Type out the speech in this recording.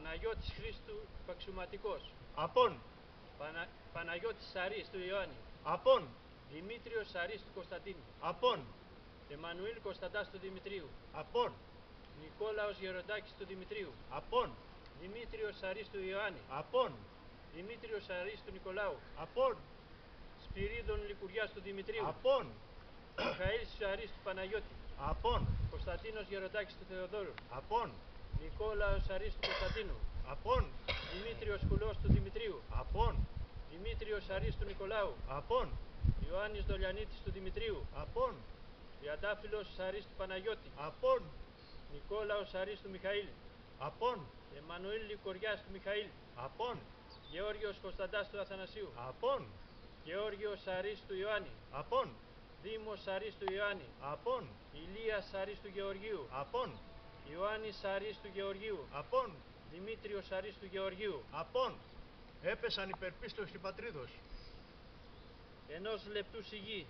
Παναγιώτης Χρήστου Παξιωματικός. Απόν. Παναγιώτης Σαρής του Ιωάννη. Απόν. Δημήτριος Σαρής του Κωνσταντίνου. Απόν. Εμμανουήλ Κωνσταντάς του Δημητρίου. Απόν. Νικόλαος Γεροντάκης του Δημητρίου. Απόν. Δημήτριος Σαρής του Ιωάννη. Απόν. Δημήτριος Σαρής του Νικολάου. Απόν. Σπυρίδων Λικουριάς του Δημητρίου. Απόν. Μιχαήλ Σαρής του Παναγιώτη. Απόν. Κωνσταντίνος Γεροντάκης του Θεοδόρου. Απόν. Νικόλαος Σαρής του Κωνσταντίνου. Απόν. Δημήτριος Κουλός του Δημητρίου. Απόν. Δημήτριος Σαρής του Νικολάου. Απόν. Ιωάννης Δολιανίτης του Δημητρίου. Απόν. Τριαντάφυλλος Σαρής του Παναγιώτη. Απόν. Νικόλαος Σαρής του Μιχαήλ. Απόν. Εμμανουήλ Λικουριάς του Μιχαήλ. Απόν. Γεώργιος Κωνσταντάς του Αθανασίου. Απόν. Γεώργιος Σαρής του Ιωάννη. Απόν. Δήμος Σαρής του Ιωάννη. Απόν. Ηλίας Σαρής του Γεωργίου. Απόν. Ιωάννης Σαρής του Γεωργίου. Απόν. Δημήτριος Σαρής του Γεωργίου. Απόν. Έπεσαν υπερπίστος και πατρίδος. Ενός λεπτού σιγή.